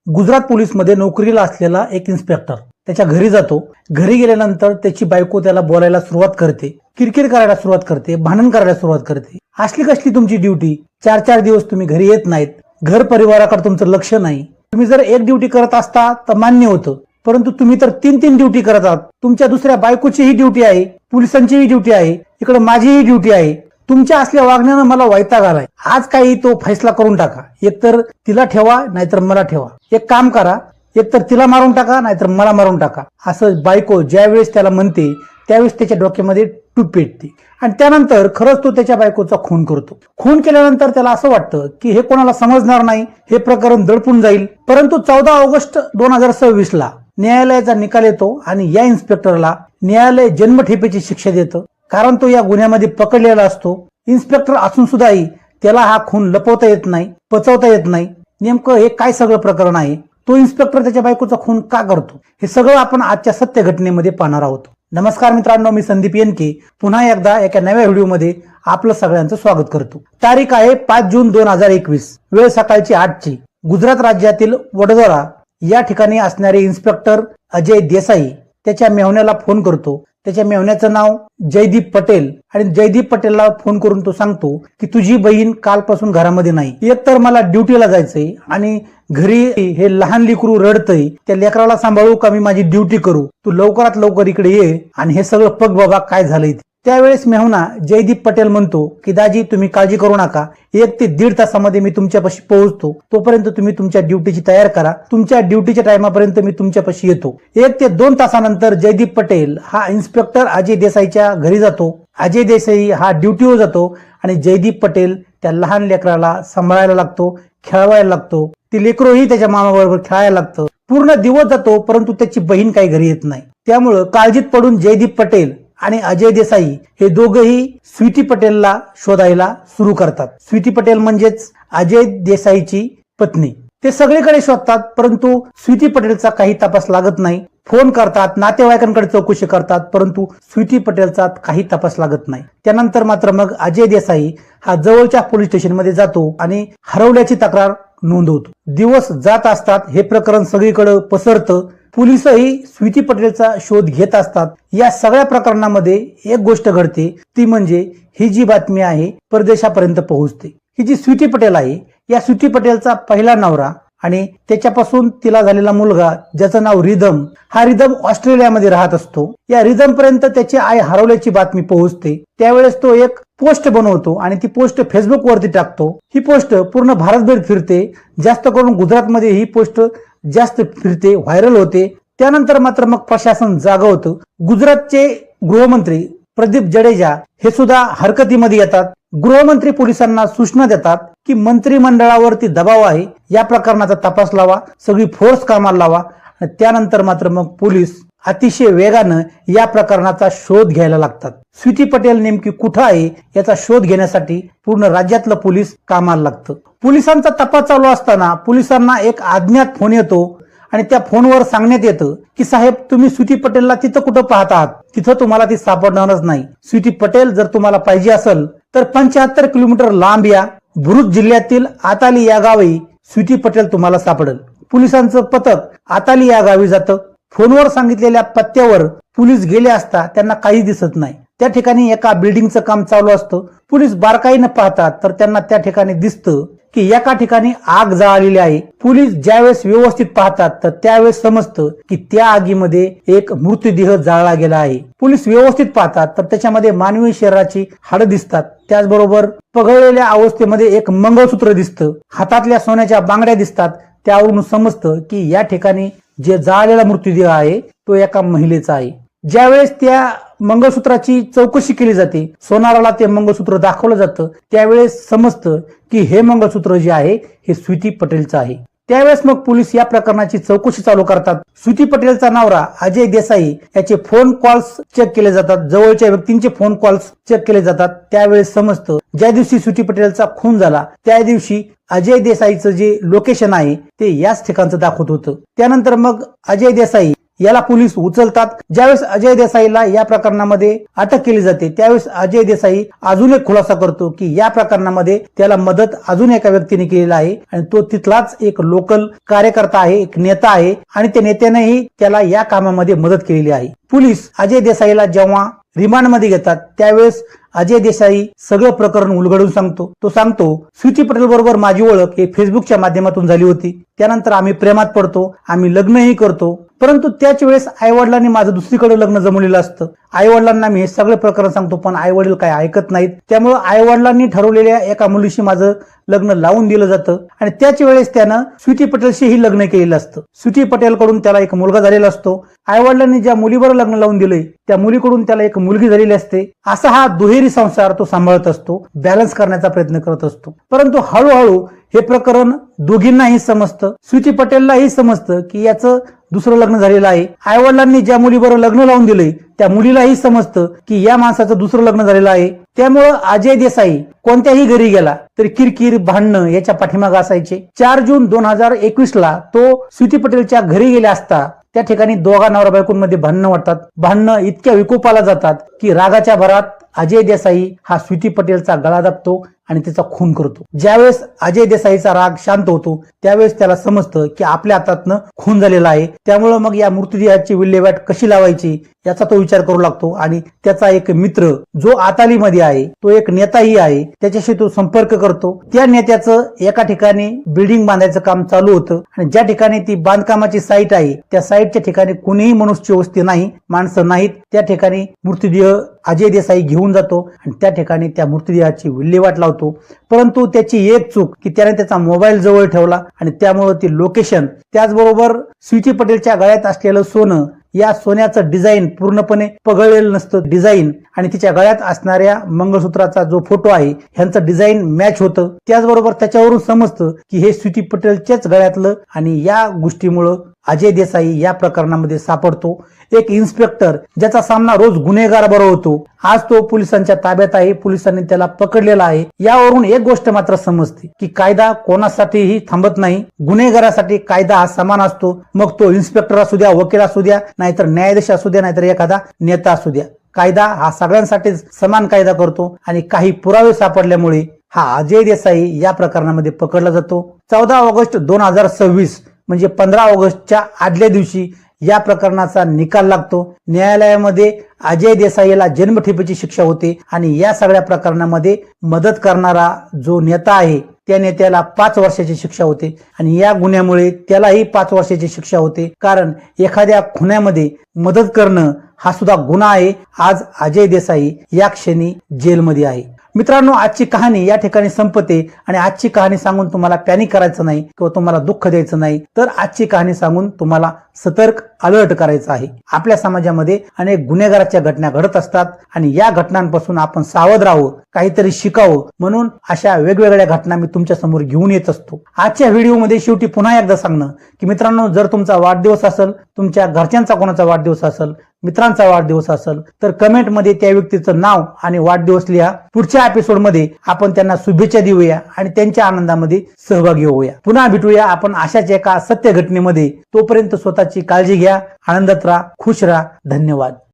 गुजरात पोलीसमध्ये नोकरीला असलेला एक इन्स्पेक्टर त्याच्या घरी जातो. घरी गेल्यानंतर त्याची बायको त्याला बोलायला सुरुवात करते, किरकिर करायला सुरुवात करते, भांडण करायला सुरुवात करते. असली कसली तुमची ड्युटी? 4-4 दिवस तुम्ही घरी येत नाहीत, घर परिवाराकडे तुमचं लक्ष नाही. तुम्ही जर एक ड्युटी करत असता तर मान्य होतं, परंतु तुम्ही तर 3-3 ड्युटी करत आहात. तुमच्या दुसऱ्या बायकोचीही ड्युटी आहे, पोलिसांचीही ड्युटी आहे, इकडे माझीही ड्युटी आहे. तुमच्या असल्या वागण्यानं मला वैताग आलाय. आज काही तो फैसला करून टाका, एकतर तिला ठेवा नाहीतर मला ठेवा. एक काम करा, एकतर तिला मारून टाका नाहीतर मला मारून टाका. असं बायको ज्यावेळेस त्याला म्हणते त्यावेळेस त्याच्या डोक्यामध्ये टूप पेटते आणि त्यानंतर खरंच तो त्याच्या बायकोचा खून करतो. खून केल्यानंतर त्याला असं वाटतं की हे कोणाला समजणार नाही, हे प्रकरण दडपून जाईल. परंतु 14 ऑगस्ट 2026 ला न्यायालयाचा निकाल येतो आणि या इन्स्पेक्टरला न्यायालय जन्मठेपेची शिक्षा देतं, कारण तो या गुन्ह्यामध्ये पकडलेला असतो. इन्स्पेक्टर असून सुद्धाही त्याला हा खून लपवता येत नाही, पचवता येत नाही. नेमकं हे काय सगळं प्रकरण आहे? तो इन्स्पेक्टर त्याच्या बायकोचा खून का करतो? हे सगळं आपण आजच्या सत्य घटनेमध्ये पाहणार आहोत. नमस्कार मित्रांनो, मी संदीप येनके पुन्हा एकदा एका नव्या व्हिडिओमध्ये आपलं सगळ्यांचं स्वागत करतो. तारीख आहे 5 जून 2021, वेळ सकाळची 8ची. गुजरात राज्यातील वडोदरा या ठिकाणी असणारे इन्स्पेक्टर अजय देसाई त्याच्या मेव्हण्याला फोन करतो. त्याच्या मेव्हण्याचं नाव जयदीप पटेल आणि जयदीप पटेलला फोन करून तो सांगतो की तुझी बहीण कालपासून घरामध्ये नाही. एकतर मला ड्युटीला जायचंय आणि घरी हे लहान लेकरू रडतंय, त्या लेकराला सांभाळू का मी माझी ड्युटी करू? तू लवकरात लवकर इकडे ये आणि हे सगळं बघ बाबा काय झालंय. त्यावेळेस मेहुणा जयदीप पटेल म्हणतो की दाजी तुम्ही काळजी करू नका, 1 ते 1.5 तासामध्ये मी तुमच्यापाशी पोहोचतो. तोपर्यंत तुम्ही तुमच्या ड्युटीची तयार करा, तुमच्या ड्युटीच्या टायमापर्यंत मी तुमच्यापाशी येतो. 1 ते 2 तासानंतर जयदीप पटेल हा इन्स्पेक्टर अजय देसाईच्या घरी जातो. अजय देसाई हा ड्युटीवर जातो आणि जयदीप पटेल त्या लहान लेकराला सांभाळायला लागतो, खेळवायला लागतो. ती लेकरूही त्याच्या मामाबरोबर खेळायला लागतं. पूर्ण दिवस जातो, परंतु त्याची बहीण काही घरी येत नाही. त्यामुळं काळजीत पडून जयदीप पटेल आणि अजय देसाई हे दोघेही स्वीटी पटेलला शोधायला सुरू करतात. स्वीटी पटेल म्हणजेच अजय देसाईची पत्नी. ते सगळीकडे शोधतात, परंतु स्वीटी पटेलचा काही तपास लागत नाही. फोन करतात, नातेवाईकांकडे चौकशी करतात, परंतु स्वीटी पटेलचा काही तपास लागत नाही. त्यानंतर मात्र मग अजय देसाई हा जवळच्या पोलीस स्टेशनमध्ये जातो आणि हरवल्याची तक्रार नोंदवतो. दिवस जात असतात, हे प्रकरण सगळीकडे पसरतं. पोलिसही स्वीटी पटेलचा शोध घेत असतात. या सगळ्या प्रकरणामध्ये एक गोष्ट घडते, ती म्हणजे ही जी बातमी आहे परदेशापर्यंत पोहोचते. ही जी स्वीटी पटेल आहे, या स्वीटी पटेलचा पहिला नवरा आणि त्याच्यापासून तिला झालेला मुलगा ज्याचं नाव रिदम, हा रिदम ऑस्ट्रेलियामध्ये राहत असतो. या रिदम पर्यंत त्याची आई हरवल्याची बातमी पोहोचते. त्यावेळेस तो एक पोस्ट बनवतो आणि ती पोस्ट फेसबुक वरती टाकतो. ही पोस्ट पूर्ण भारतभर फिरते, जास्त करून गुजरातमध्ये ही पोस्ट जास्त फिरते, व्हायरल होते. त्यानंतर मात्र मग प्रशासन जागं होतं. गुजरातचे गृहमंत्री प्रदीप जडेजा हे सुद्धा हरकतीमध्ये येतात. गृहमंत्री पोलिसांना सूचना देतात की मंत्रिमंडळावरती दबाव आहे, या प्रकरणाचा तपास लावा, सगळी फोर्स कामाला लावा. त्यानंतर मात्र मग पोलीस अतिशय वेगानं या प्रकरणाचा शोध घ्यायला लागतात. स्वीटी पटेल नेमकी कुठं आहे याचा शोध घेण्यासाठी पूर्ण राज्यातलं पोलीस कामाला लागतं. पोलिसांचा तपास चालू असताना पोलिसांना एक अज्ञात फोन येतो आणि त्या फोनवर सांगण्यात येतं की साहेब तुम्ही स्वीटी पटेलला तिथं कुठं पाहत आहात, तिथं तुम्हाला ती सापडणारच नाही. स्वीटी पटेल जर तुम्हाला पाहिजे असेल तर 75 किलोमीटर लांब या भरूच जिल्ह्यातील आताली या गावी स्वीटी पटेल तुम्हाला सापडेल. पोलिसांचं पथक आताली या गावी जातं. फोनवर सांगितलेल्या पत्त्यावर पोलीस गेले असता त्यांना काही दिसत नाही. त्या ठिकाणी एका बिल्डिंगचं काम चालू असतं. पोलीस बारकाईनं पाहतात तर त्यांना त्या ठिकाणी दिसतं की एका ठिकाणी आग जळालेली आहे. पोलीस ज्यावेळेस व्यवस्थित पाहतात तर त्यावेळेस समजतं की त्या आगीमध्ये एक मृतदेह जाळला गेला आहे. पोलीस व्यवस्थित पाहतात तर त्याच्यामध्ये मानवी शरीराची हाडं दिसतात. त्याचबरोबर पगळलेल्या अवस्थेमध्ये एक मंगळसूत्र दिसतं, हातातल्या सोन्याच्या बांगड्या दिसतात. त्यावरून समजतं की या ठिकाणी जे जाळलेला मृतदेह आहे तो एका महिलेचा आहे. ज्यावेळेस त्या मंगळसूत्राची चौकशी केली जाते, सोनाराला ते मंगळसूत्र दाखवलं जातं, त्यावेळेस समजतं की हे मंगळसूत्र जे आहे हे स्वीटी पटेलचं आहे. त्यावेळेस मग पोलीस या प्रकरणाची चौकशी चालू करतात. स्वीटी पटेलचा नवरा अजय देसाई याचे फोन कॉल्स चेक केले जातात, जवळच्या व्यक्तींचे फोन कॉल्स चेक केले जातात. त्यावेळेस समजतं ज्या दिवशी स्वीटी पटेलचा खून झाला त्या दिवशी अजय देसाईचं जे लोकेशन आहे ते याच ठिकाणचं दाखवत होतं. त्यानंतर मग अजय देसाई याला पोलीस उचलतात. ज्यावेळेस अजय देसाईला या प्रकरणामध्ये अटक केली जाते त्यावेळेस अजय देसाई अजून एक खुलासा करतो की या प्रकरणामध्ये त्याला मदत अजून एका व्यक्तीने केलेला आहे आणि तो तिथलाच एक लोकल कार्यकर्ता आहे, एक नेता आहे आणि त्या नेत्यानेही त्याला या कामामध्ये मदत केलेली आहे. पोलीस अजय देसाईला जेव्हा रिमांडमध्ये घेतात त्यावेळेस अजय देसाई सगळं प्रकरण उलगडून सांगतो. तो सांगतो स्वीटी पटेल बरोबर माझी ओळख हे फेसबुकच्या माध्यमातून झाली होती. त्यानंतर आम्ही प्रेमात पडतो, आम्ही लग्नही करतो. परंतु त्याच वेळेस आईवडिलांनी माझं दुसरीकडे लग्न जमवलेलं असतं. आईवडिलांना मी हे सगळे प्रकरण सांगतो पण आईवडील काय ऐकत नाहीत. त्यामुळे आईवडिलांनी ठरवलेल्या एका मुलीशी माझं लग्न लावून दिलं जातं आणि त्याच वेळेस त्यानं स्वीटी पटेलशीही लग्न केलेलं असतं. स्वीटी पटेल कडून त्याला एक मुलगा झालेला असतो. आईवडिलांनी ज्या मुलीवर लग्न लावून दिलंय त्या मुलीकडून त्याला एक मुलगी झालेली असते. असा हा दुहेरी संसार तो सांभाळत असतो, बॅलन्स करण्याचा प्रयत्न करत असतो. परंतु हळूहळू हे प्रकरण दोघींनाही समजतं. स्वीटी पटेललाही समजतं की याचं दुसरं लग्न झालेलं आहे. आईवडिलांनी ज्या मुलीबरोबर लग्न लावून दिलंय त्या मुलीलाही समजतं की या माणसाचं दुसरं लग्न झालेलं आहे. त्यामुळं अजय देसाई कोणत्याही घरी गेला तरी किरकिर भांडणं याच्या पाठीमागे असायचे. 4 जून 2021 ला तो स्वीटी पटेलच्या घरी गेला असता त्या ठिकाणी दोघा नवरा बायकोंमध्ये भांडणं वाटतात. भांडणं इतक्या विकोपाला जातात की रागाच्या भरात अजय देसाई हा स्वीटी पटेलचा गळा दाबतो आणि तिचा खून करतो. ज्यावेळेस अजय देसाईचा राग शांत होतो त्यावेळेस त्याला समजतं की आपल्या हातातनं खून झालेला आहे. त्यामुळं मग या मृतदेहाची विल्हेवाट कशी लावायची याचा तो विचार करू लागतो आणि त्याचा एक मित्र जो आतालीमध्ये आहे, तो एक नेताही आहे, त्याच्याशी तो संपर्क करतो. त्या नेत्याचं एका ठिकाणी बिल्डिंग बांधायचं काम चालू होतं आणि ज्या ठिकाणी ती बांधकामाची साईट आहे त्या साईटच्या ठिकाणी कुणीही मनुष्य वस्ती नाही, माणसं नाहीत. त्या ठिकाणी मृतदेह अजय देसाई घेऊन जातो आणि त्या ठिकाणी त्या मृतदेहाची विल्हेवाट लावतो. परंतु त्याची एक चूक की त्याने त्याचा मोबाईल जवळ ठेवला आणि त्यामुळे ती लोकेशन, त्याचबरोबर स्वीटी पटेलच्या गळ्यात असलेलं सोनं, या सोन्याचं डिझाईन पूर्णपणे पगळलेलं नसतं डिझाईन आणि तिच्या गळ्यात असणाऱ्या मंगळसूत्राचा जो फोटो आहे ह्यांचं डिझाईन मॅच होतं. त्याचबरोबर त्याच्यावरून समजतं की हे स्वीटी पटेलच्याच गळ्यातलं आणि या गोष्टीमुळं अजय देसाई या प्रकरणामध्ये सापडतो. एक इन्स्पेक्टर ज्याचा सामना रोज गुन्हेगार बरोबर होतो, आज तो पोलिसांच्या ताब्यात आहे, पोलिसांनी त्याला पकडलेला आहे. यावरून एक गोष्ट मात्र समजते की कायदा कोणासाठीही थांबत नाही. गुन्हेगारासाठी कायदा हा समान असतो. मग तो इन्स्पेक्टर असू द्या, वकील असू द्या, नाहीतर न्यायाधीश असू द्या, नाहीतर एखादा नेता असू द्या. कायदा हा सगळ्यांसाठीच समान कायदा करतो आणि काही पुरावे सापडल्यामुळे हा अजय देसाई या प्रकरणामध्ये पकडला जातो. 14 ऑगस्ट 2026 म्हणजे 15 ऑगस्टच्या आदल्या दिवशी या प्रकरणाचा निकाल लागतो. न्यायालयामध्ये अजय देसाईला जन्मठेपेची शिक्षा होते आणि या सगळ्या प्रकरणामध्ये मदत करणारा जो नेता आहे त्या नेत्याला 5 वर्षाची शिक्षा होते आणि या गुन्ह्यामुळे त्यालाही 5 वर्षाची शिक्षा होते. कारण एखाद्या खुन्यामध्ये मदत करणं हा सुद्धा गुन्हा आहे. आज अजय देसाई या क्षणी जेलमध्ये आहे. मित्रांनो, आजची कहाणी या ठिकाणी संपते आणि आजची कहाणी सांगून तुम्हाला पॅनिक करायचं नाही किंवा तुम्हाला दुःख द्यायचं नाही, तर आजची कहाणी सांगून तुम्हाला सतर्क अलर्ट करायचं आहे. आपल्या समाजामध्ये अनेक गुन्हेगाराच्या घटना घडत असतात आणि या घटनांपासून आपण सावध राहावं, काहीतरी शिकावं म्हणून अशा वेगवेगळ्या घटना मी तुमच्या समोर घेऊन येत असतो. आजच्या व्हिडिओमध्ये शेवटी पुन्हा एकदा सांगणं की मित्रांनो, जर तुमचा वाढदिवस असेल, तुमच्या घरच्यांचा कोणाचा वाढदिवस असेल, मित्रांचा वाढदिवस असेल तर कमेंटमध्ये त्या व्यक्तीचं नाव आणि वाढदिवस लिहा. पुढच्या एपिसोडमध्ये आपण त्यांना शुभेच्छा देऊया आणि त्यांच्या आनंदामध्ये सहभागी होऊया. पुन्हा भेटूया आपण अशाच एका सत्य घटनेमध्ये. तोपर्यंत स्वतःची काळजी घ्या, आनंदात राहा, खुश राहा. धन्यवाद.